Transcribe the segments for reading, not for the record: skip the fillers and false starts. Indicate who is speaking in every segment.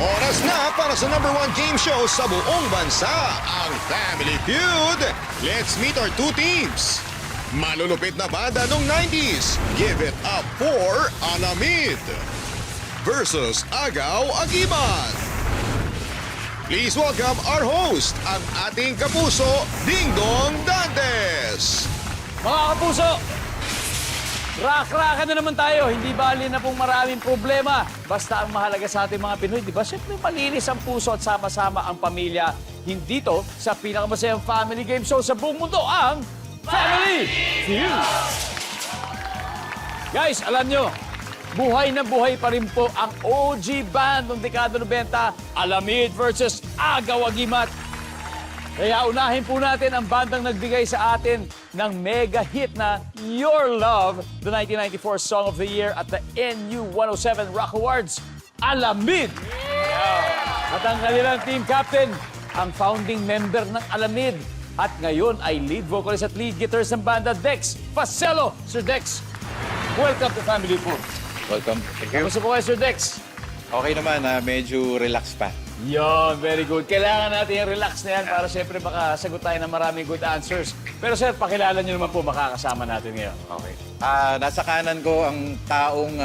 Speaker 1: Oras na para sa #1 game show sa buong bansa, ang Family Feud. Let's meet our two teams. Malulupit na banda nung 90s, give it up for Alamid versus Agaw Agimat. Please welcome our host, ang ating kapuso, Ding Dong Dantes.
Speaker 2: Mga kapuso, rak-rakan na naman tayo. Hindi bali na pong maraming problema. Basta ang mahalaga sa ating mga Pinoy, di ba? Siyempre, malinis ang puso at sama-sama ang pamilya. Hindi to sa pinakamasayang family game show sa buong mundo, ang Family Feud. Guys, alam nyo, buhay na buhay pa rin po ang OG band ng dekada 90, Alamid versus Agaw Agimat. Kaya unahin po natin ang bandang nagbigay sa atin ng mega hit na Your Love, the 1994 Song of the Year at the NU 107 Rock Awards, Alamid. At ang kanilang team captain, ang founding member ng Alamid. At ngayon ay lead vocalist at lead guitarist ng banda, Dex Facelo. Sir Dex, welcome to Family Feud.
Speaker 3: Welcome. Thank you.
Speaker 2: Kamusta po kayo, Sir Dex?
Speaker 3: Okay naman, medyo relax pa.
Speaker 2: Yon, very good. Kailangan natin yung relax na yan para siyempre makasagot tayo ng maraming good answers. Pero sir, pakilala niyo naman po makakasama natin ngayon.
Speaker 3: Okay. Nasa kanan ko ang taong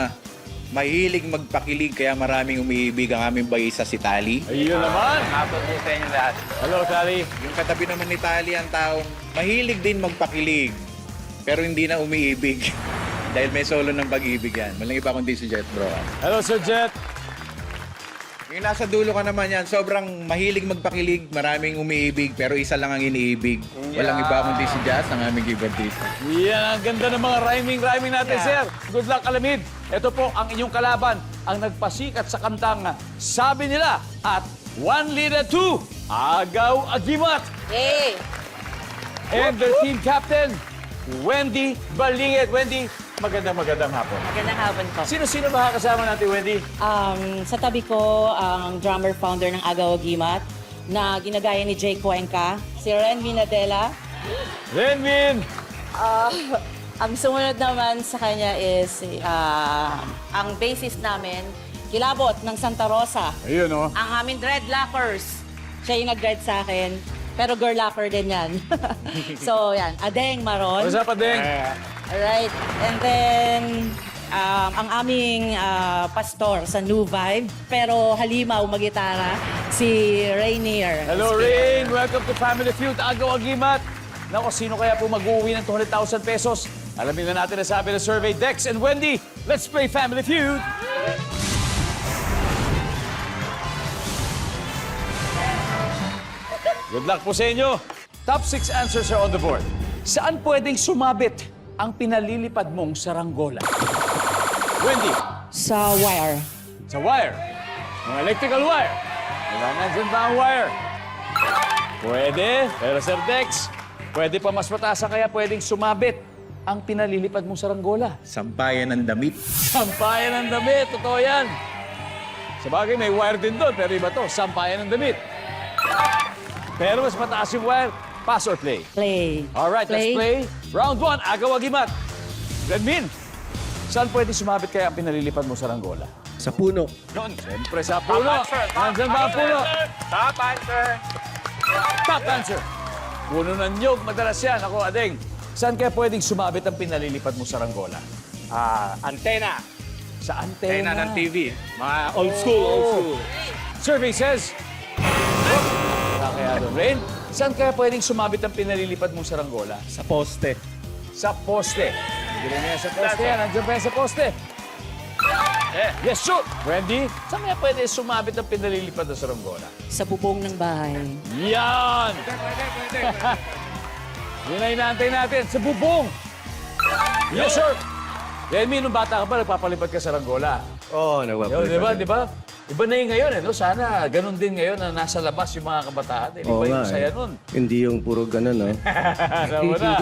Speaker 3: mahilig magpakilig kaya maraming umiibig ang aming bayisa si Tali.
Speaker 2: Ayun naman.
Speaker 3: Hapon po sa inyo lahat.
Speaker 2: Hello, Tali.
Speaker 3: Yung katabi naman ni Tali ang taong mahilig din magpakilig pero hindi na umiibig. Dahil may solo ng pag-ibig yan. Walang iba kundi si Jet Bro.
Speaker 2: Hello, Sir Jet.
Speaker 3: Yung nasa dulo ka naman yan, sobrang mahilig magpakilig, maraming umiibig, pero isa lang ang iniibig. Walang iba kundi si Jazz, ang aming gibartista.
Speaker 2: Yan, ang ganda ng mga rhyming natin, sir. Good luck, Alamid. Ito po ang inyong kalaban, ang nagpasikat sa kantang Sabi Nila at 1 Lida 2, Agaw Agimat.
Speaker 4: Yay!
Speaker 2: And the team captain, Wendy Balingit. Wendy, magandang hapon.
Speaker 4: Magandang hapon po.
Speaker 2: Sino-sino ba kasama natin, Wendy?
Speaker 4: Sa tabi ko, ang drummer-founder ng Agaw Agimat na ginagaya ni Jay Cuenca, si Renvin Adela.
Speaker 2: Renvin!
Speaker 4: Ang sumunod naman sa kanya is ang bassist namin, Kilabot ng Santa Rosa.
Speaker 2: Ayun, oh.
Speaker 4: Ang aming dreadlockers. Siya yung nag-dread sa akin. Pero girl locker din yan. So, yan. Adeng Maron.
Speaker 2: What's up, Adeng?
Speaker 4: Alright. And then, ang aming pastor sa New Vibe, pero halimaw magitara, si Rainier.
Speaker 2: Hello, Rain. Welcome to Family Feud, Agaw Agimat. Nako, sino kaya po mag-uwi ng 200,000 pesos? Alamin na natin ang sabi ng survey. Dex and Wendy, let's play Family Feud. Good luck po sa inyo. Top 6 answers are on the board. Saan pwedeng sumabit ang pinalilipad mong saranggola? Wendy,
Speaker 4: Sa wire.
Speaker 2: sa wire. Mga electrical wire. Diba, nandyan ba ang wire? Pwede. Pero Sir Dex, pwede pa mas mataas kaya pwedeng sumabit ang pinalilipad mong saranggola.
Speaker 3: Sampayan ng damit.
Speaker 2: Sampayan ng damit. Totoo yan. Sa bagay, may wire din doon. Pero iba to, sampayan ng damit. Pero mas mataas yung wire. Pass or play?
Speaker 4: Play.
Speaker 2: Alright, let's play. Round 1, Agaw Agimat. Renmin, saan pwede sumabit kaya ang pinalilipad mo sa saranggola?
Speaker 5: Sa puno.
Speaker 2: Noon, siyempre sa puno. Nandyan ba ang puno?
Speaker 3: Top answer!
Speaker 2: Top answer. Puno ng nyog, madalas yan. Ako, Adeng, saan kaya pwedeng sumabit ang pinalilipad mo sa saranggola?
Speaker 5: Antena.
Speaker 2: Sa antena.
Speaker 5: Antena ng TV. Mga old school.
Speaker 2: Survey says... Wala kaya doon. Rain, saan kaya pwedeng sumabit ang pinalilipad mong saranggola?
Speaker 5: Sa poste.
Speaker 2: Sa poste. Hindi rin yan sa poste yan. Nandiyan pa yan sa poste. Yes, shoot! Wendy, saan kaya pwede sumabit ang pinalilipad ng saranggola?
Speaker 4: Sa bubong ng bahay.
Speaker 2: Yan! Yun na inaantay natin. Sa bubong! Yes, sir! Remy, nung bata ka pa, nagpapalipad ka sa saranggola.
Speaker 5: Oo,
Speaker 2: Yun, di ba? Iba na yung ngayon, eh, no? Sana ganun din ngayon na nasa labas yung mga kabataan. Hindi
Speaker 5: Oo
Speaker 2: ba yung
Speaker 5: nga,
Speaker 2: saya
Speaker 5: eh.
Speaker 2: nun?
Speaker 5: Hindi yung puro ganun, no?
Speaker 2: Alam mo na.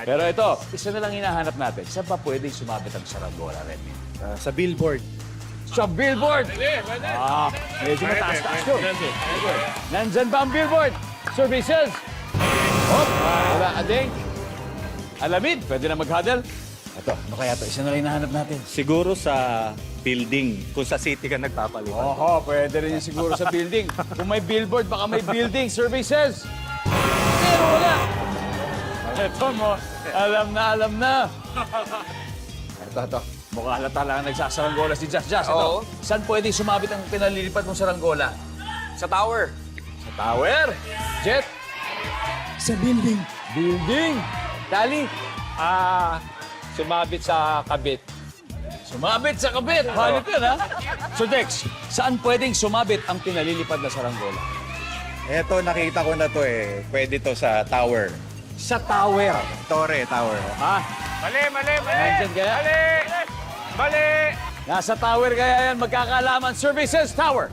Speaker 2: Pero ito, isa na lang hinahanap natin. Saan pa pwede sumabit ang saranggola, Remy?
Speaker 5: Sa billboard.
Speaker 2: Sa billboard! Medyo mataas-taas yun. Nandyan ba ang billboard? Services! Hop! Wala, Adeng. Alamid, pwede na mag-huddle. Ito, ano kaya ito? Isa na lang hinahanap natin.
Speaker 6: Siguro sa
Speaker 3: building. Kung sa city ka nagpapalitan.
Speaker 2: Oho, pwede rin yun siguro sa building. Kung may billboard, baka may building. Survey says, pero wala. Ito mo, alam na. Ito. Mukha halata lang nagsasaranggola si Just. Ito, saan pwede sumabit ang pinalilipad mong saranggola?
Speaker 6: Sa tower.
Speaker 2: Sa tower. Jet?
Speaker 5: Sa building.
Speaker 2: Building. Tali?
Speaker 6: Sumabit sa kabit.
Speaker 2: Sumabit sa kabit. Halit yun, ha? So, Dex, saan pwedeng sumabit ang pinalilipad na saranggola?
Speaker 3: Eto, nakita ko na to eh. Pwede to sa tower.
Speaker 2: Sa tower.
Speaker 3: Tower.
Speaker 2: Ha?
Speaker 6: Mali!
Speaker 2: Nandyan kaya?
Speaker 6: Mali!
Speaker 2: Nasa tower kaya yan, magkakaalaman. Services Tower.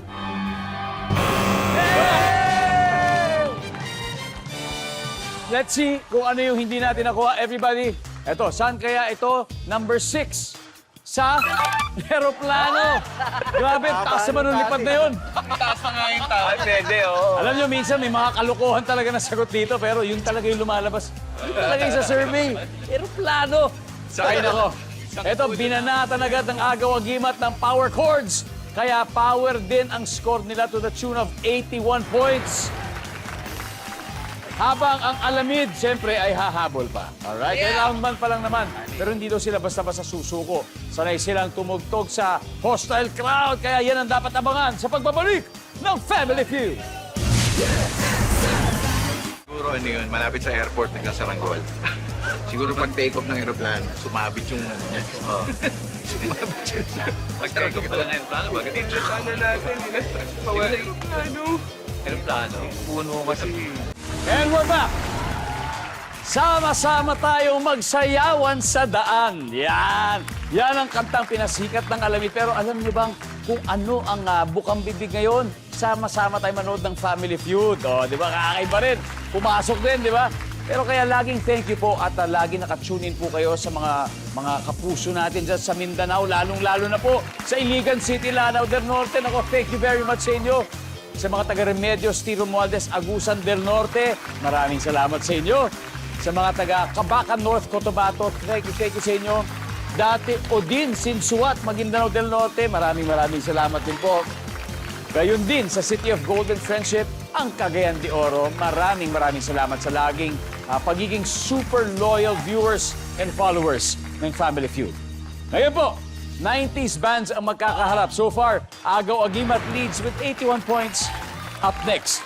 Speaker 2: Let's see kung ano yung hindi natin nakuha. Everybody, eto, saan kaya ito? Number 6. Sa aeroplano. Grabe, taas naman ng lipad na yun.
Speaker 6: Taas pa nga yung tower. Pwede, oo.
Speaker 2: Alam nyo, minsan may mga kalokohan talaga na sagot dito, pero yun talaga yung lumalabas. Yun talaga yung sa survey. Aeroplano. Sakay na ko. Ito, binanatan agad ng agaw agimat ng power chords. Kaya power din ang score nila to the tune of 81 points. Habang ang Alamid, siyempre, ay hahabol pa. Alright? Yeah. Round 1 pa lang naman. Pero hindi daw sila basta-basta susuko. Sanay silang tumugtog sa hostile crowd. Kaya yan ang dapat abangan sa pagbabalik ng Family Feud.
Speaker 3: Siguro ano yun, malapit sa airport nagkasaranggola. Siguro pag take off ng aeroplano, sumabit yung ano niya. Sumabit yun.
Speaker 6: Pag take off pala ng aeroplano, bakit aeroplano natin? Aeroplano? Puno kasi.
Speaker 2: And we're back! Sama-sama tayong magsayawan sa daan. Yan! Yan ang kantang pinasikat ng Alamid. Pero alam niyo bang kung ano ang bukang bibig ngayon? Sama-sama tayo manood ng Family Feud. O, di ba? Kakaiba rin. Pumasok din, di ba? Pero kaya laging thank you po at laging nakatune in po kayo sa mga kapuso natin dyan sa Mindanao. Lalong-lalo na po sa Iligan City, Lanao del Norte. Nako, thank you very much sa inyo. Sa mga taga-Remedios, Tiro Mualdez, Agusan del Norte, maraming salamat sa inyo. Sa mga taga-Cabacan North, Cotabato, thank you sa inyo. Dati Odin, Sinsuat, Maguindanao del Norte, maraming salamat din po. Gayon din sa City of Golden Friendship, ang Cagayan de Oro, maraming salamat sa laging pagiging super loyal viewers and followers ng Family Feud. Ngayon po, 90s bands ang magkakaharap. So far, Agaw Agimat leads with 81 points. Up next,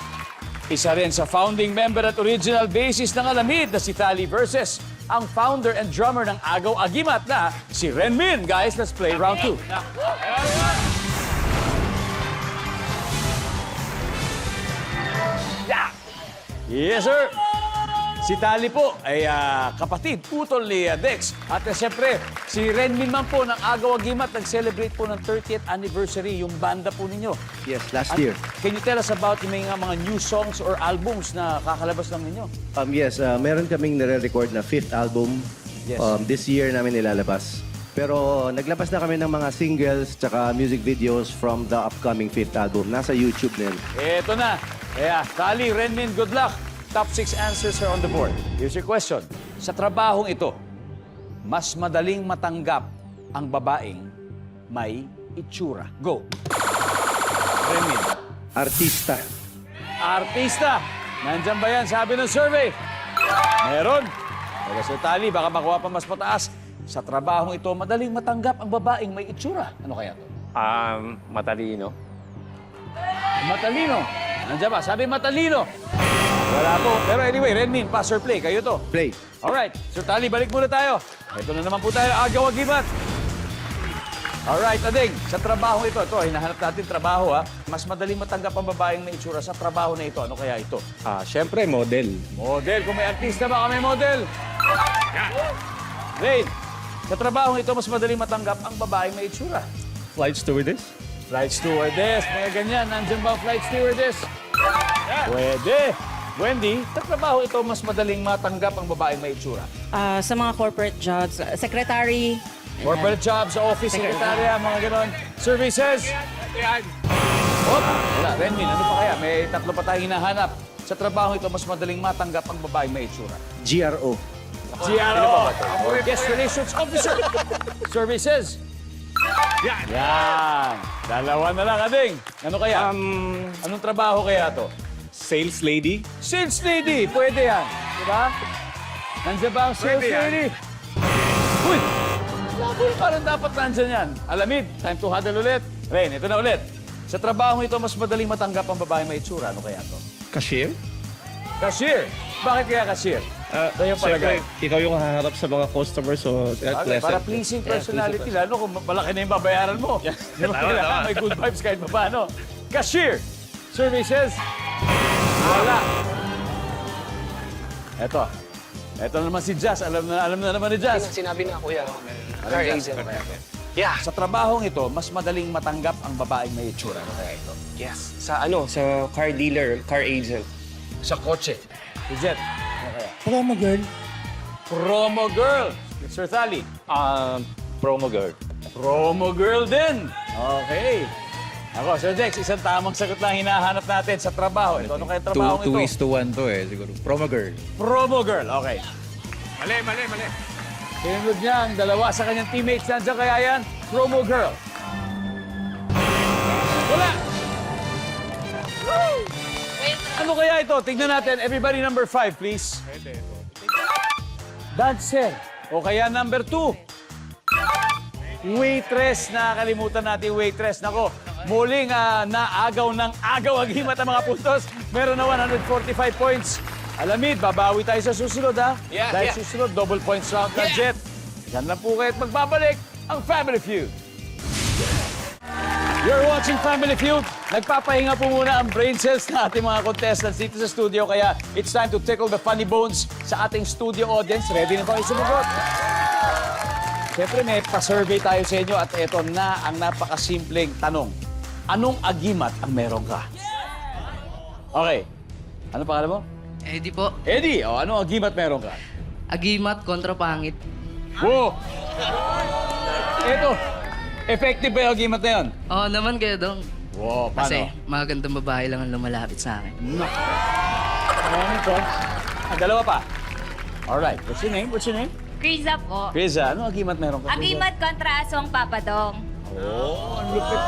Speaker 2: isa rin sa founding member at original bassist ng Alamid na si Tali versus ang founder and drummer ng Agaw Agimat na si Renmin. Guys, let's play round 2. Yeah! Yes, sir! Si Tali po ay kapatid, utol ni Dex. At siyempre, si Renmin man po ng Agaw Agimat nag-celebrate po ng 30th anniversary yung banda po ninyo.
Speaker 5: Yes, last year.
Speaker 2: Can you tell us about yung mga new songs or albums na kakalabas lang ninyo?
Speaker 5: Yes, meron kaming nare-record na 5th album.
Speaker 2: Yes.
Speaker 5: This year namin nilalabas. Pero naglabas na kami ng mga singles tsaka music videos from the upcoming 5th album. Nasa YouTube din.
Speaker 2: Eto na. Kaya, Tali, Renmin, good luck. Top 6 answers are on the board. Here's your question. Sa trabahong ito, mas madaling matanggap ang babaeng may itsura. Go. Renmin.
Speaker 5: Artista.
Speaker 2: Artista. Nandyan ba yan? Sabi ng survey. Meron. Pero sa Tali, baka makuha pa mas mataas. Sa trabahong ito, madaling matanggap ang babaeng may itsura. Ano kaya to?
Speaker 6: Matalino.
Speaker 2: Matalino. Nandiyan ba? Sabi matalino. Wala po. Pero anyway, Renmin, pass or play. Kayo to.
Speaker 5: Play.
Speaker 2: Alright. Sir Tali, balik muna tayo. Ito na naman po tayo. Agaw Agimat. Alright, Ading. Sa trabaho ito, hinahanap natin trabaho, ha? Mas madaling matanggap ang babaeng may itsura sa trabaho na ito. Ano kaya ito?
Speaker 5: Siyempre, model.
Speaker 2: Model. Kung may artista, baka may model. Rain, sa trabaho ito, mas madaling matanggap ang babaeng may itsura.
Speaker 5: Flight stewardess.
Speaker 2: Flight stewardess. Mga ganyan. Nandiyan ba ang flight stewardess? Pwede. Wendy, sa trabaho ito, mas madaling matanggap ang babaeng may itsura.
Speaker 4: Sa mga corporate jobs, secretary.
Speaker 2: Corporate jobs, office secretary, mga ganon. Services. Wala, Renmin, ano pa kaya? May tatlo pa tayong hinahanap. Sa trabaho ito, mas madaling matanggap ang babaeng may itsura.
Speaker 5: GRO.
Speaker 2: GRO, Guest Relations Officer. Services. Yan. Dalawa na lang, Ading. Ano kaya? Anong trabaho kaya to?
Speaker 7: Sales lady.
Speaker 2: Sales lady. Pwede yan. Diba? Nandiyan ba ang sales lady? Uy! Labol, parang dapat nandyan yan. Alamid, time to huddle ulit. Rain, ito na ulit. Sa trabaho ito, mas madaling matanggap ang babae may itsura. Ano kaya to?
Speaker 7: Cashier.
Speaker 2: Cashier. Bakit kaya cashier? Ito yung palagay.
Speaker 7: Siyempre, ikaw yung haharap sa mga customers, so
Speaker 2: Okay, para pleasing personality, lalo kung malaki na yung babayaran mo. Di ba kailangan may good vibes kahit pa paano? Cashier. Services. Wala. Eto. Eto naman si Jazz. Alam na naman ni Jazz.
Speaker 6: Sinabi na, kuya.
Speaker 2: Car agent.
Speaker 6: Yeah.
Speaker 2: Sa trabahong ito, mas madaling matanggap ang babaeng may itsura. Ano kaya ito?
Speaker 8: Yes. Sa car dealer, car agent.
Speaker 2: Sa kotse. Si Jet. Ano kaya?
Speaker 3: Promo girl.
Speaker 2: Promo girl. Sir Thali.
Speaker 6: Promo girl.
Speaker 2: Promo girl din. Okay. Ako, Sir Dex, isang tamang sagot lang hinahanap natin sa trabaho. Ito, ano kaya trabaho ito?
Speaker 3: 2:1 to eh, siguro. Promo girl.
Speaker 2: Promo girl, okay.
Speaker 7: Mali.
Speaker 2: Sinunod niya ang dalawa sa kanyang teammates. Nandiyan kaya yan? Promo girl. Wala! Woo! Ano kaya ito? Tingnan natin. Everybody number 5, please. Dancer. O kaya number 2. Waitress. Nakakalimutan natin yung waitress. Nako, muling naagaw ng agaw ang himat ang mga puntos. Meron na 145 points. Alamid, babawi tayo sa susunod, ha? Dahil susunod, double points round na Jet. Yan lang po kayo at magbabalik ang Family Feud. You're watching Family Feud. Nagpapahinga po muna ang brain cells na ating mga contestants dito sa studio. Kaya it's time to tickle the funny bones sa ating studio audience. Ready na ba kayo sumagot? Siyempre, may pa-survey tayo sa inyo at ito na ang napakasimpleng tanong. Anong agimat ang meron ka? Okay. Ano pangalan mo?
Speaker 9: Eddie po.
Speaker 2: Eddie, anong agimat meron ka?
Speaker 9: Agimat kontra pangit.
Speaker 2: Wow! Ito, effective ba yung agimat na yun?
Speaker 9: Oo naman kayo dong.
Speaker 2: Wow,
Speaker 9: Kasi
Speaker 2: paano?
Speaker 9: magandang babae lang ang lumalapit sa akin.
Speaker 2: Ano ito? Dalawa pa. Alright, what's your name? What's your name?
Speaker 10: Kriza po.
Speaker 2: Kriza, anong agimat meron ka?
Speaker 10: Agimat kontra aswang papadong.
Speaker 2: Oh, ang lupit.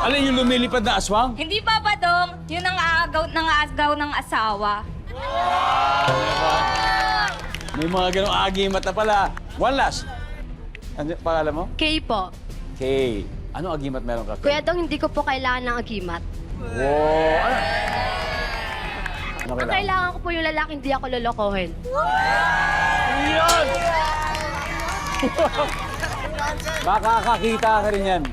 Speaker 2: Alin yung lumilipad na aswang?
Speaker 10: Hindi papadong, yun ang aagaw ng asawa.
Speaker 2: May mga ganong agimat na pala. One last. Ano pangalan mo?
Speaker 10: Kay po.
Speaker 2: Kay. Ano agimat meron ka?
Speaker 10: Kuya Dong, hindi ko po kailangan ng agimat.
Speaker 2: Wow. Ano
Speaker 10: Ang
Speaker 2: kailangan?
Speaker 10: kailangan ko po yung lalaki, hindi ako lolokohin.
Speaker 2: Yan! Makakakita ka rin yan.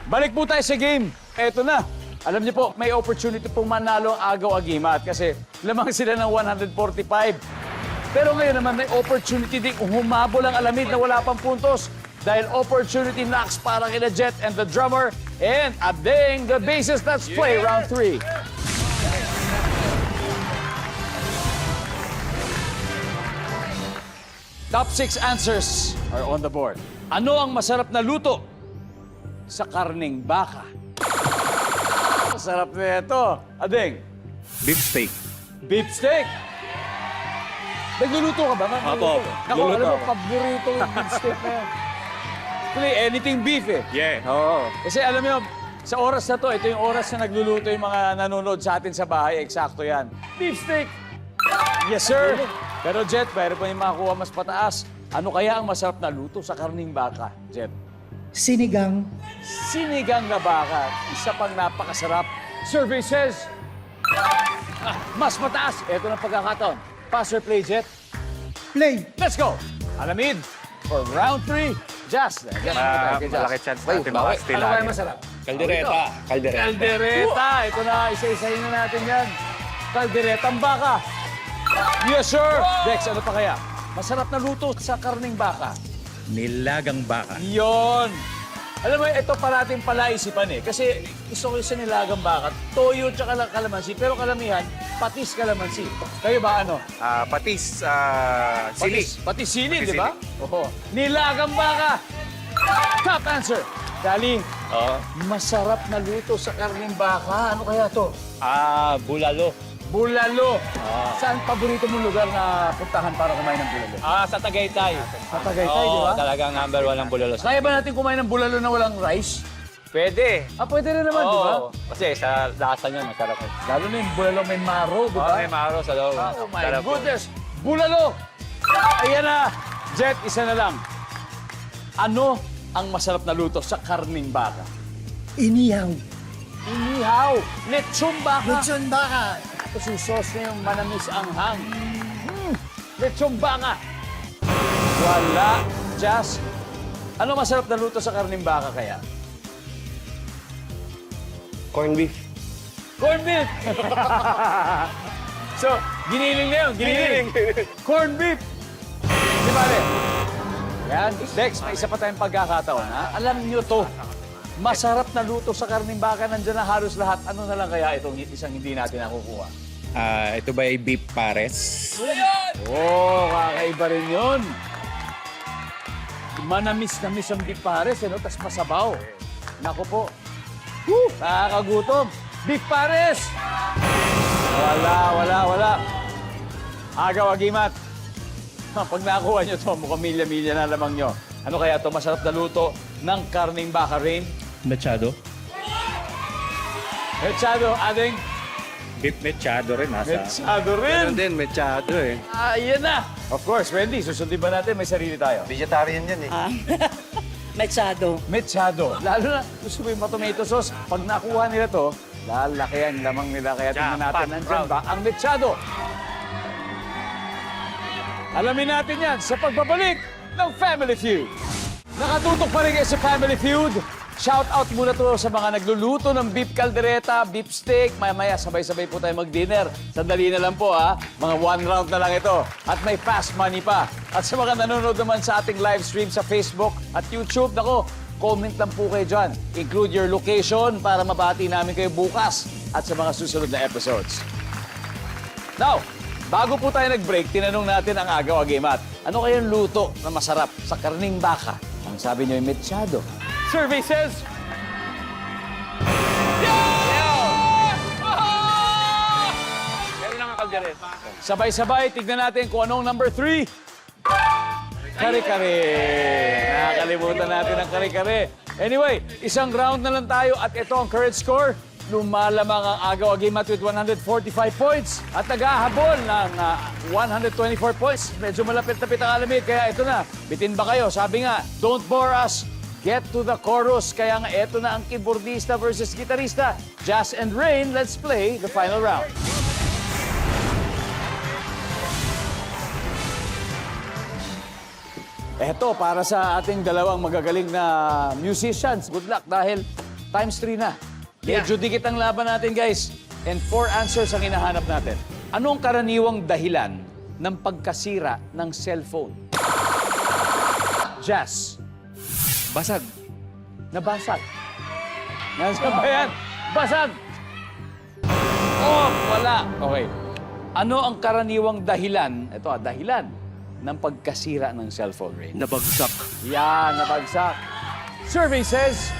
Speaker 2: Balik po tayo sa game. Eto na. Alam niyo po, may opportunity pong manalo ang agaw-agimat kasi lamang sila ng 145. Pero ngayon naman may opportunity ding humabol ang Alamid na wala pang puntos dahil opportunity knocks para kina Jet and the drummer and Ading the bassist. Let's play round 3. Top 6 answers are on the board. Ano ang masarap na luto sa karning baka? Masarap na ito. Ading,
Speaker 7: Beef steak.
Speaker 2: beef steak. Nagluluto ka ba?
Speaker 7: Opo.
Speaker 2: Naku,
Speaker 7: Luluto
Speaker 2: alam mo,
Speaker 7: ako.
Speaker 2: paborito yung beef steak na yan. Actually, anything beef eh.
Speaker 7: Yeah.
Speaker 2: Oo. Kasi alam mo, sa oras na to, ito yung oras na nagluluto yung mga nanonood sa atin sa bahay. Eksakto yan. Beef steak. Yes, sir. Pero Jet, mayroon pa yung makakuha mas pataas. Ano kaya ang masarap na luto sa karning baka, Jet?
Speaker 3: Sinigang.
Speaker 2: Sinigang na baka. Isa pang napakasarap. Survey says, mas mataas. Ito na pagkakataon. Pass or play, Jet?
Speaker 3: Play.
Speaker 2: Let's go! Alamid for round 3. Jazz.
Speaker 6: Malaki chance natin
Speaker 2: Ano
Speaker 6: makastila.
Speaker 2: kaya masarap?
Speaker 8: Kaldereta. Kaldereta.
Speaker 2: Kaldereta. Ito na, isa-isahin na natin yan. Kalderetang baka. Yes, sir! Dex, ano pa kaya? Masarap na luto sa karning baka.
Speaker 3: Nilagang baka.
Speaker 2: Yon! Alam mo, ito pa natin palaisipan eh. Kasi gusto ko yung sa nilagang baka, toyo tsaka kalamansi, pero kalamihan, patis kalamansi. Kayo ba ano?
Speaker 6: Patis, sili.
Speaker 2: Patis sili, di ba? Oo. Nilagang baka! Top answer! Dali,
Speaker 6: Oo.
Speaker 2: masarap na luto sa karning baka. Ano kaya to?
Speaker 6: Bulalo.
Speaker 2: Bulalo. Saan paborito mong lugar na puntahan para kumain ng bulalo?
Speaker 6: Sa Tagaytay.
Speaker 2: Sa Tagaytay, di ba?
Speaker 6: Talagang number 1 ang bulalo.
Speaker 2: Kaya ba natin kumain ng bulalo na walang rice?
Speaker 6: Pwede.
Speaker 2: Pwede rin naman, di ba?
Speaker 6: Kasi sa lasa niya, masarap.
Speaker 2: Lalo na yung bulalo may maro, di ba?
Speaker 6: may maro sa loob.
Speaker 2: Oh my
Speaker 6: Sarap po.
Speaker 2: goodness! Bulalo! Ayan na! Jet, isa na lang. Ano ang masarap na luto sa karning baka?
Speaker 8: Inihaw.
Speaker 2: Inihaw! Lechon baka!
Speaker 8: Lechon baka.
Speaker 2: Tapos yung sauce na yung manamis anghang. Lechon baka! Wala. Jazz, ano masarap na luto sa karning baka kaya?
Speaker 8: Corned beef.
Speaker 2: Corned beef! So, giniling na yun, giniling. Corned beef! Di ba, Le? Yan. Dex, may isa pa tayong pagkakataon, ha? Alam nyo to, masarap na luto sa karning baka, nandiyan na halos lahat. Ano na lang kaya itong isang hindi natin nakukuha?
Speaker 3: Ito ba ay beef pares?
Speaker 2: Kakaiba rin yun. Manamis-namis ang beef pares, no? Tapos masabaw. Naku po. Nakakagutom. Beef pares! Wala. Agaw, agimat. Pag nakuha nyo to, mukhang milya-milya na lamang nyo. Ano kaya to masarap na luto ng karning baka, Rain?
Speaker 7: Machado.
Speaker 2: Mechado, ading
Speaker 7: Beef machado rin.
Speaker 2: mechado rin.
Speaker 5: Meron din, mechado eh.
Speaker 2: Ayan na. Of course, Wendy, susundin ba natin? May sarili tayo.
Speaker 6: Vegetarian yan eh.
Speaker 4: Machado.
Speaker 2: Mechado. Lalo na, gusto mo yung tomato sauce. Pag nakuha nila to, lalaki ang lamang nila. Kaya tingnan natin, nandyan ba ang mechado? Alamin natin yan sa pagbabalik ng Family Feud. Nakatutok pa rin kayo sa Family Feud. Shout out muna to sa mga nagluluto ng beef caldereta, beef steak. Maya-maya, sabay-sabay po tayo mag-dinner. Sandali na lang po, ha? Mga 1 round na lang ito. At may fast money pa. At sa mga nanonood naman sa ating live stream sa Facebook at YouTube, nako, comment lang po kayo dyan. Include your location para mabati namin kayo bukas at sa mga susunod na episodes. Now, bago po tayo nag-break, tinanong natin ang Agaw Agimat. Ano kayang luto na masarap sa karning baka? Ang sabi niyo ay mechado. Survey says...
Speaker 6: Meron lang ang kaldereta.
Speaker 2: Sabay-sabay, tignan natin kung anong number 3. Kare-kare. Nakakalimutan natin ang kare-kare. Anyway, isang round na lang tayo at ito ang current score. Lumalamang ang Agaw Agimat with 145 points at naghahabol ng 124 points. Medyo malapit-lapit ang alamid, kaya ito na. Bitin ba kayo? Sabi nga, don't bore us. Get to the chorus. Kaya nga, ito na ang keyboardista versus gitarista. Jazz and Rain, let's play the final round. Eto, para sa ating dalawang magagaling na musicians. Good luck dahil times 3 na. Medyo dikit ang laban natin, guys. And 4 answers ang hinahanap natin. Anong karaniwang dahilan ng pagkasira ng cellphone? Jazz.
Speaker 5: Basag.
Speaker 2: Nabasag. Nasaan ba yan? Basag! Oh, wala. Okay. Ano ang karaniwang dahilan, ito dahilan, ng pagkasira ng cellphone, Ray?
Speaker 5: Nabagsak.
Speaker 2: Yan, nabagsak. Survey says...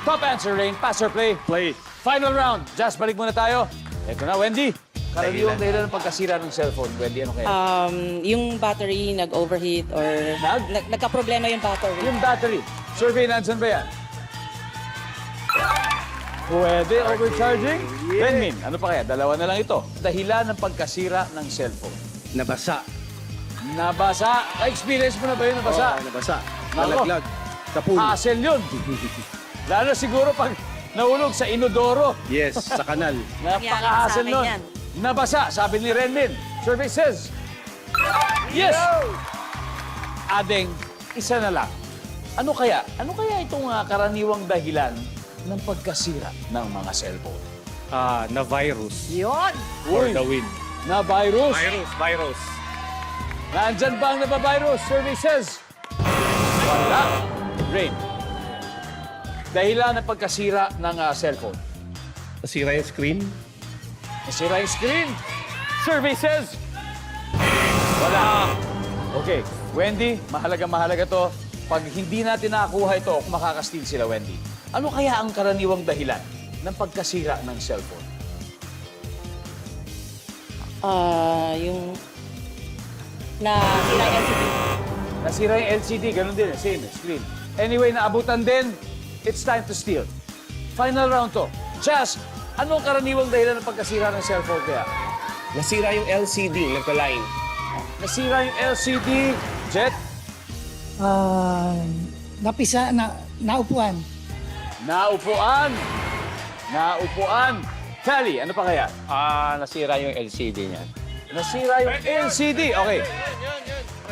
Speaker 2: Top answer, Rain. Pass or play?
Speaker 7: Play.
Speaker 2: Final round. Just balik muna tayo. Ito na, Wendy. Karaniwang dahilan ng pagkasira ng cellphone. Wendy, ano kaya?
Speaker 4: Yung battery nag-overheat or nagka-problema yung battery.
Speaker 2: Yung battery. Survey, nandyan ba yan? Pwede, overcharging? Benmin, ano pa kaya? Dalawa na lang ito. Dahilan ng pagkasira ng cellphone.
Speaker 5: Nabasa.
Speaker 2: Nabasa. Na-experience mo na ba yun nabasa?
Speaker 5: Nabasa.
Speaker 2: Nako.
Speaker 5: Nalaglag. Sa pool.
Speaker 2: Hassle yun. Lalo siguro pag nahulog sa inodoro.
Speaker 5: Yes, sa kanal.
Speaker 2: Napaka-hassle
Speaker 4: Nangyari
Speaker 2: nun.
Speaker 4: sa amin yan.
Speaker 2: Nabasa, sabi ni Renmin. Survey says... Yes! Adeng, isa na lang. Ano kaya itong karaniwang dahilan ng pagkasira ng mga cellphone?
Speaker 7: Na virus.
Speaker 4: Yun!
Speaker 7: For the win.
Speaker 2: Na virus?
Speaker 7: Virus.
Speaker 2: Nandyan ba ang nabavirus? Survey says... Wala. Rain. Dahilan ng pagkasira ng cellphone.
Speaker 7: Nasira yung screen.
Speaker 2: Nasira yung screen. Survey says... Wala. Okay. Wendy, mahalaga to. Pag hindi natin nakakuha ito, kung makakastil sila, Wendy. Ano kaya ang karaniwang dahilan ng pagkasira ng cellphone?
Speaker 4: Yung na LCD.
Speaker 2: Nasira yung LCD, ganun din, same, screen. Anyway, naabutan din, it's time to steal. Final round to. Jazz, anong karaniwang dahilan ng pagkasira ng cellphone kaya?
Speaker 7: Nasira yung LCD, nagka-line.
Speaker 2: Nasira yung LCD, Jet,
Speaker 8: Naupuan.
Speaker 2: naupuan. Naupuan. Tally, ano pa kaya?
Speaker 6: Nasira yung LCD niya.
Speaker 2: Nasira yung LCD. Okay.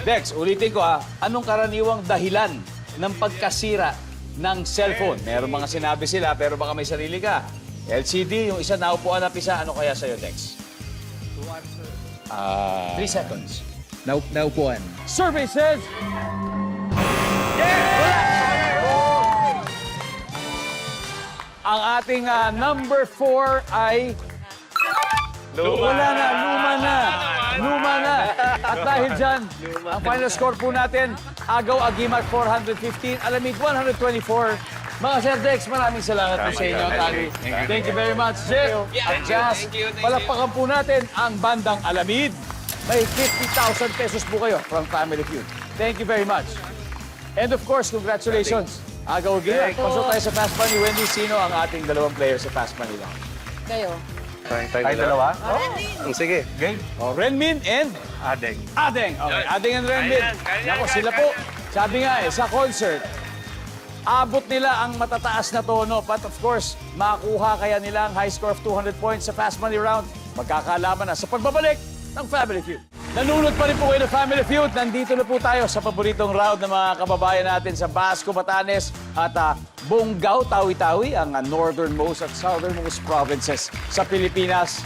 Speaker 2: Dex, ulitin ko anong karaniwang dahilan ng pagkasira ng cellphone? Meron mga sinabi sila, pero baka may sarili ka. LCD, yung isa naupuan na pisa, ano kaya sa'yo, Dex? 3 seconds.
Speaker 3: Naupuan.
Speaker 2: Survey says... Ang ating number 4 ay... Wala na, luma na. At dahil dyan, ang final score po natin, Agaw Agimat 415, Alamid 124. Mga Sir Dex, maraming salamat po sa inyo, Tali. Thank you very much, Jet. At Jazz, palakpakan po natin ang bandang Alamid. May 50,000 pesos po kayo from Family Feud. Thank you very much. And of course, congratulations. Agaw Agimat. Pasok tayo sa Fast Money. Wendy, sino ang ating dalawang player sa Fast Money lang?
Speaker 4: Kayo.
Speaker 6: Tayo dalawa?
Speaker 7: Sige.
Speaker 6: Game.
Speaker 2: Renmin and
Speaker 6: Adeng.
Speaker 2: Adeng. Okay, Adeng and Renmin. Nako, sila po. Sabi nga sa concert, abot nila ang matataas na tono. But of course, makuha kaya nila ang high score of 200 points sa Fast Money round. Magkakalaban na sa pagbabalik ng Family Feud. Nanunod pa rin po kayo ng Family Feud. Nandito na po tayo sa paboritong round ng mga kababayan natin sa Basco, Batanes at Bonggao, Tawi-Tawi, ang northernmost at southernmost provinces sa Pilipinas.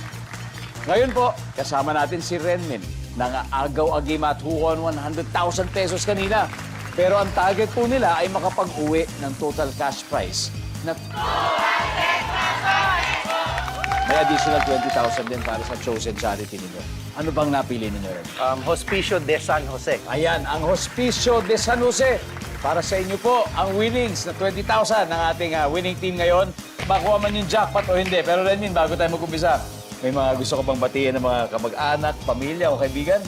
Speaker 2: Ngayon po, kasama natin si Renmin ng Agaw Agimat who won 100,000 pesos kanina. Pero ang target po nila ay makapag-uwi ng total cash prize na may additional 20,000 din para sa chosen charity ninyo. Ano bang napili ninyo rin?
Speaker 8: Hospicio de San Jose.
Speaker 2: Ayan, ang Hospicio de San Jose. Para sa inyo po, ang winnings na 20,000 ng ating winning team ngayon. Makuha man yung jackpot o hindi. Pero Renmin, bago tayo mag-umpisa, may mga gusto ko bang batiin ng mga kamag-anak, pamilya o kaibigan?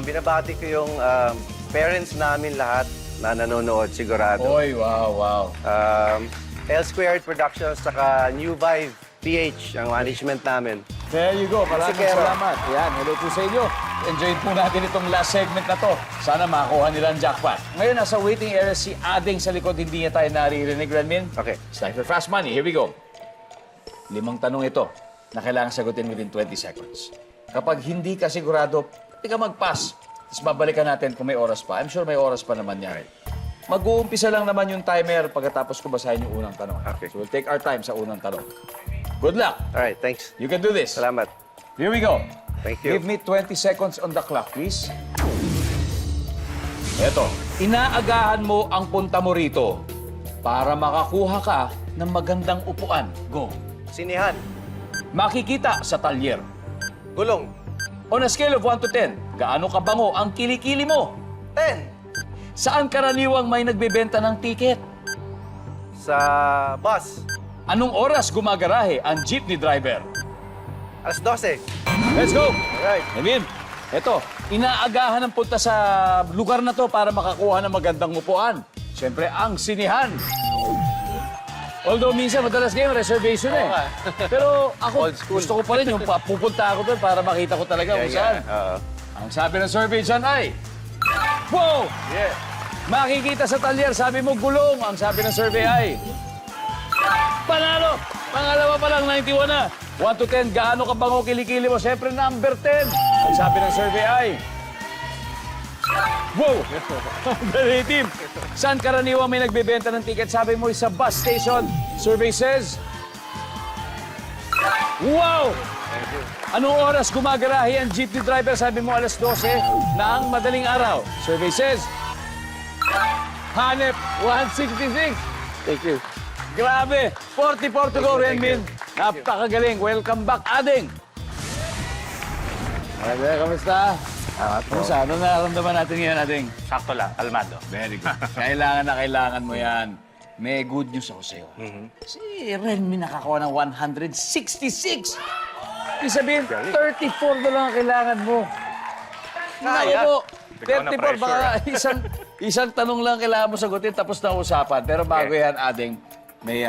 Speaker 8: Binabati ko yung parents namin lahat na nanonood sigurado.
Speaker 2: Oy, wow.
Speaker 8: L Squared Productions saka New Vibe PH, ang management namin.
Speaker 2: There you go. Maraming
Speaker 8: Sikero.
Speaker 2: salamat. Ayan, hello po sa inyo. Enjoy po natin itong last segment na to. Sana makuha nila ang jackpot. Ngayon, nasa waiting area si Ading sa likod. Hindi niya tayo naririnig, Renmin.
Speaker 8: Okay.
Speaker 2: It's time for Fast Money. Here we go. 5 tanong ito na kailangan sagutin within 20 seconds. Kapag hindi ka sigurado, pwede ka mag-pass. Tapos babalikan natin kung may oras pa. I'm sure may oras pa naman yan. Mag-uumpisa lang naman yung timer pagkatapos ko basahin yung unang tanong.
Speaker 8: Okay.
Speaker 2: So we'll take our time sa unang tanong. Good luck.
Speaker 8: Alright, thanks.
Speaker 2: You can do this.
Speaker 8: Salamat.
Speaker 2: Here we go.
Speaker 8: Thank you.
Speaker 2: Give me 20 seconds on the clock, please. Eto, inaagahan mo ang punta mo rito para makakuha ka ng magandang upuan. Go.
Speaker 8: Sinihan.
Speaker 2: Makikita sa talyer.
Speaker 8: Gulong.
Speaker 2: On a scale of 1 to 10, gaano kabango ang kilikili mo?
Speaker 8: 10.
Speaker 2: Saan karaniwang may nagbebenta ng tiket?
Speaker 8: Sa bus.
Speaker 2: Anong oras gumagarahe ang jeepney driver?
Speaker 8: Alas 12.
Speaker 2: Let's go!
Speaker 8: Alright.
Speaker 2: Emin, eto, inaagahan ang punta sa lugar na to para makakuha ng magandang upuan. Siyempre, ang sinihan. Although minsan, madalas ngayon, reservation eh. Pero ako, gusto ko pa rin yung pupunta ako doon para makita ko talaga kung saan. Ang sabi ng survey dyan ay, wow!
Speaker 8: Yeah.
Speaker 2: Makikita sa talyer, sabi mo gulong. Ang sabi ng survey ay, panalo! Pangalawa pa lang, 91 na. 1 to 10, gaano ka bango kilikili mo? Siyempre, number 10. Ang sabi ng survey ay... Wow! Dali, team. Saan karaniwang may nagbebenta ng ticket? Sabi mo, sa bus station. Survey says... Wow! Anong oras gumagarahe ang jeepney driver? Sabi mo, alas 12 ng madaling araw. Survey says... Hanep, 166.
Speaker 8: Thank you.
Speaker 2: Grabe! 44 to go, Renmin. Napakagaling. Welcome back, Ading. Ading, kamusta? Kamusta? Ano nararamdaman natin ngayon, Ading?
Speaker 6: Sakto lang, kalmado.
Speaker 2: Very good. Kailangan mo yan. May good news ako sa'yo. Si Renmin nakakuha ng 166. Ibig sabihin, 34 na lang ang kailangan mo. Naku po,
Speaker 6: Bigyan ko ng
Speaker 2: 34, baka isang tanong lang kailangan mo sagutin tapos na usapan. Pero bago yan, Ading, may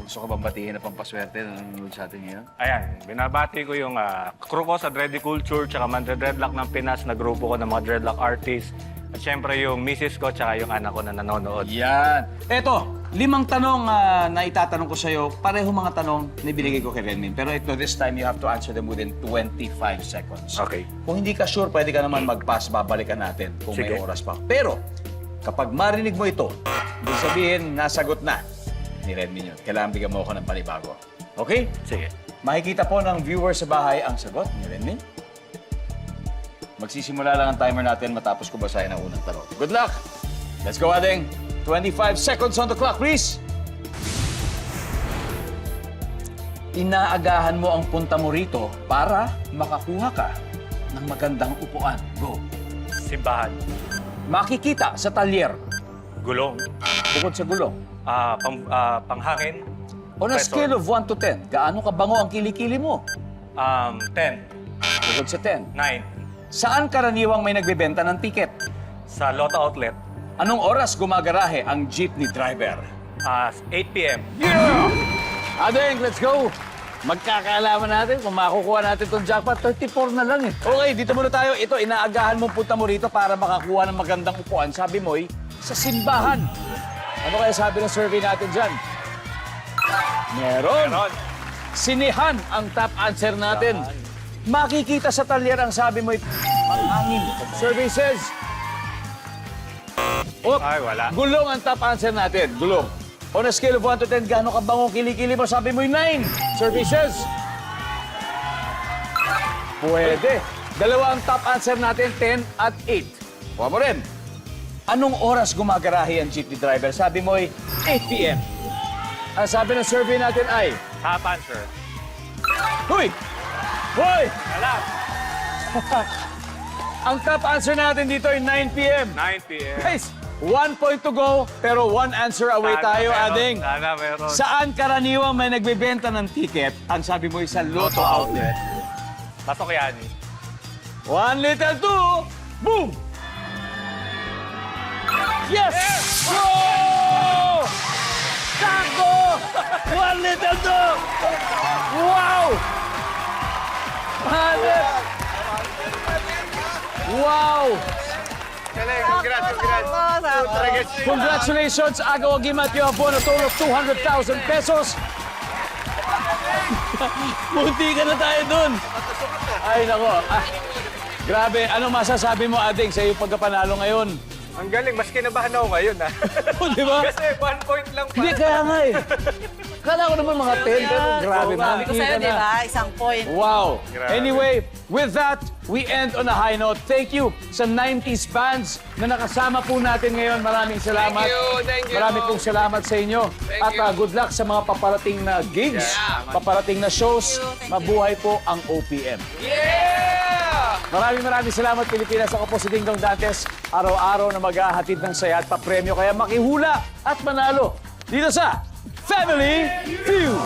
Speaker 2: gusto ka bang batiin na pampaswerte na nanonood sa atin ngayon?
Speaker 6: Ayan, binabati ko yung crew ko sa Dready Culture, tsaka Mandre-Dreadlock ng Pinas na grupo ko ng mga dreadlock artists. At syempre yung misis ko, tsaka yung anak ko na nanonood.
Speaker 2: Yan. Eto, 5 tanong na itatanong ko sa'yo. Pareho mga tanong na binigay ko kay Renmin. Pero ito, this time, you have to answer them within 25 seconds.
Speaker 6: Okay.
Speaker 2: Kung hindi ka sure, pwede ka naman mag-pass. Babalikan natin kung may
Speaker 6: Sige.
Speaker 2: oras pa. Pero, kapag marinig mo ito, ibig sabihin, nasagot na ni Renmin yun. Kailangan bigyan mo ako ng panibago. Okay?
Speaker 6: Sige.
Speaker 2: Makikita po ng viewer sa bahay ang sagot ni Renmin. Magsisimula lang ang timer natin matapos ko basahin ang unang tanong. Good luck! Let's go, Ading! 25 seconds on the clock, please! Inaagahan mo ang punta mo rito para makakuha ka ng magandang upuan. Go!
Speaker 6: Simbahan.
Speaker 2: Makikita sa talyer.
Speaker 6: Gulong.
Speaker 2: Bukod sa gulong.
Speaker 6: Panghangin.
Speaker 2: On a scale of 1 to 10, gaano kabango ang kilikili mo?
Speaker 6: 10.
Speaker 2: Bukod sa 10.
Speaker 6: 9.
Speaker 2: Saan karaniwang may nagbebenta ng tiket?
Speaker 6: Sa Lotto Outlet.
Speaker 2: Anong oras gumagarahe ang jeepney driver?
Speaker 6: 8 p.m.
Speaker 2: Adeng, let's go! Magkakaalaman natin kung makukuha natin itong jackpot. 34 na lang eh. Okay, dito muna tayo. Ito, inaagahan mo punta mo rito para makakuha ng magandang upuan. Sabi mo'y sa simbahan. Ano kaya sabi ng survey natin dyan? Meron. Sinihan ang top answer natin. Makikita sa talyer ang sabi mo'y panghangin. Survey says...
Speaker 6: Ay, wala.
Speaker 2: Gulong ang top answer natin. Gulong. On a scale of 1 to 10, gaano kabango kilikili mo? Sabi mo'y 9. Survey says... Pwede. Dalawa ang top answer natin, 10 at 8. Kuha mo rin. Anong oras gumagarahe ang jeepney driver? Sabi mo'y 8 p.m. Ang sabi ng survey natin ay...
Speaker 6: Top answer.
Speaker 2: Huy! Hoy!
Speaker 6: Wala.
Speaker 2: Ang top answer natin dito ay 9 p.m.
Speaker 6: 9 p.m.
Speaker 2: Guys, 1 point to go, pero 1 answer away tayo, Ading.
Speaker 6: Sana meron.
Speaker 2: Saan karaniwang may nagbebenta ng ticket? Ang sabi mo ay sa Lotto Outlet.
Speaker 6: Pasok yan.
Speaker 2: 1 little 2, boom! Yes! Go! Tako! 1 little 2! Wow! Hanep! Wow! Congratulations, Agaw Agimat. You have won a total of 200,000 pesos. Munti ka na tayo dun. Ay, nako. Grabe. Ano masasabi mo, Ading, sa iyong pagkapanalo ngayon?
Speaker 6: Ang galing, mas kinabahan ako ngayon, ha?
Speaker 2: Di ba?
Speaker 6: Kasi 1 point lang pa.
Speaker 2: Hindi, kaya nga eh. Kala ko naman mga 10, pero grabe.
Speaker 4: Sabi ko sa'yo,
Speaker 2: Makikita
Speaker 4: di
Speaker 2: na.
Speaker 4: ba? Isang point.
Speaker 2: Wow.
Speaker 6: Grabe.
Speaker 2: Anyway, with that, we end on a high note. Thank you sa 90s bands na nakasama po natin ngayon. Maraming salamat.
Speaker 7: Thank you.
Speaker 2: Maraming pong salamat sa inyo. At good luck sa mga paparating na gigs, paparating na shows. Mabuhay po ang OPM. Maraming salamat, Pilipinas. Ako po si Ding Dong Dantes. Araw-araw na maghahatid ng saya at papremyo. Kaya makihula at manalo dito sa Family Feud.